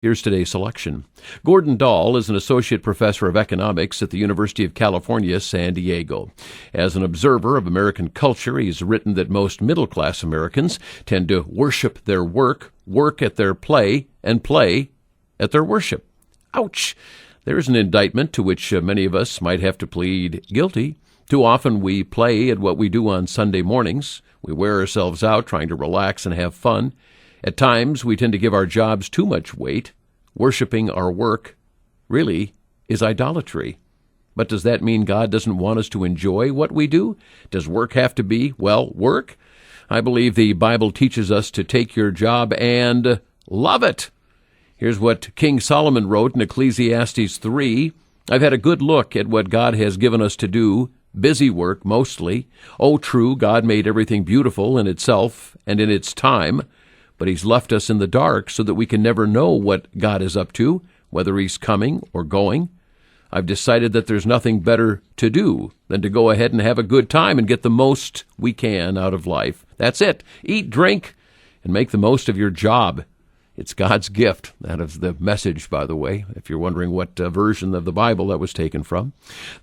Here's today's selection. Gordon Dahl is an associate professor of economics at the University of California, San Diego. As an observer of American culture, he's written that most middle-class Americans tend to worship their work, work at their play, and play at their worship. Ouch! There's an indictment to which many of us might have to plead guilty. Too often we play at what we do on Sunday mornings. We wear ourselves out trying to relax and have fun. At times, we tend to give our jobs too much weight. Worshipping our work really is idolatry. But does that mean God doesn't want us to enjoy what we do? Does work have to be, work? I believe the Bible teaches us to take your job and love it. Here's what King Solomon wrote in Ecclesiastes 3. I've had a good look at what God has given us to do, busy work mostly. Oh, true, God made everything beautiful in itself and in its time. But he's left us in the dark so that we can never know what God is up to, whether he's coming or going. I've decided that there's nothing better to do than to go ahead and have a good time and get the most we can out of life. That's it. Eat, drink, and make the most of your job. It's God's gift. That is the message, by the way, if you're wondering what version of the Bible that was taken from.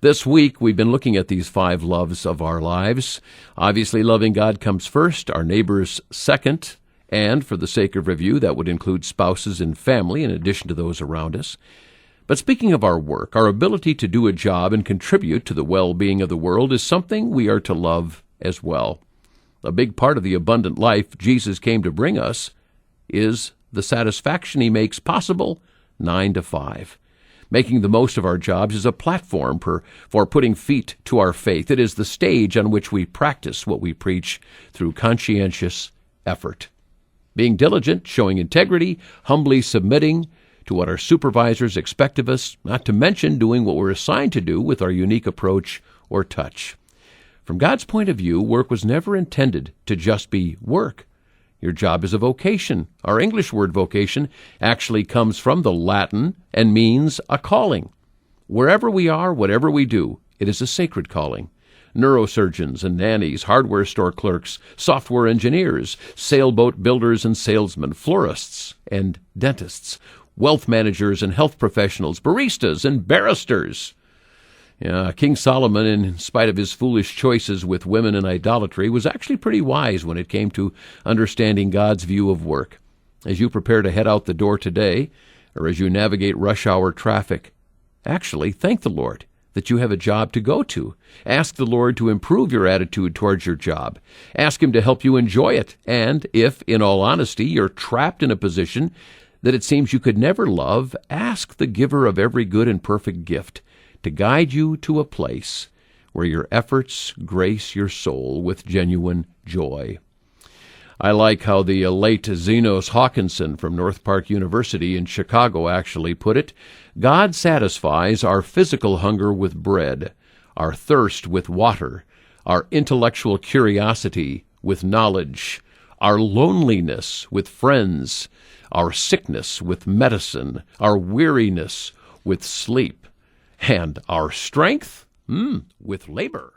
This week, we've been looking at these 5 loves of our lives. Obviously, loving God comes first, our neighbors second, and for the sake of review, that would include spouses and family in addition to those around us. But speaking of our work, our ability to do a job and contribute to the well-being of the world is something we are to love as well. A big part of the abundant life Jesus came to bring us is the satisfaction he makes possible 9 to 5. Making the most of our jobs is a platform for putting feet to our faith. It is the stage on which we practice what we preach through conscientious effort. Being diligent, showing integrity, humbly submitting to what our supervisors expect of us, not to mention doing what we're assigned to do with our unique approach or touch. From God's point of view, work was never intended to just be work. Your job is a vocation. Our English word vocation actually comes from the Latin and means a calling. Wherever we are, whatever we do, it is a sacred calling. Neurosurgeons and nannies, hardware store clerks, software engineers, sailboat builders and salesmen, florists and dentists, wealth managers and health professionals, baristas and barristers. King Solomon, in spite of his foolish choices with women and idolatry, was actually pretty wise when it came to understanding God's view of work. As you prepare to head out the door today, or as you navigate rush hour traffic, actually thank the Lord that you have a job to go to. Ask the Lord to improve your attitude towards your job. Ask him to help you enjoy it. And if, in all honesty, you're trapped in a position that it seems you could never love, ask the giver of every good and perfect gift to guide you to a place where your efforts grace your soul with genuine joy. I like how the late Zenos Hawkinson from North Park University in Chicago actually put it. God satisfies our physical hunger with bread, our thirst with water, our intellectual curiosity with knowledge, our loneliness with friends, our sickness with medicine, our weariness with sleep, and our strength with labor.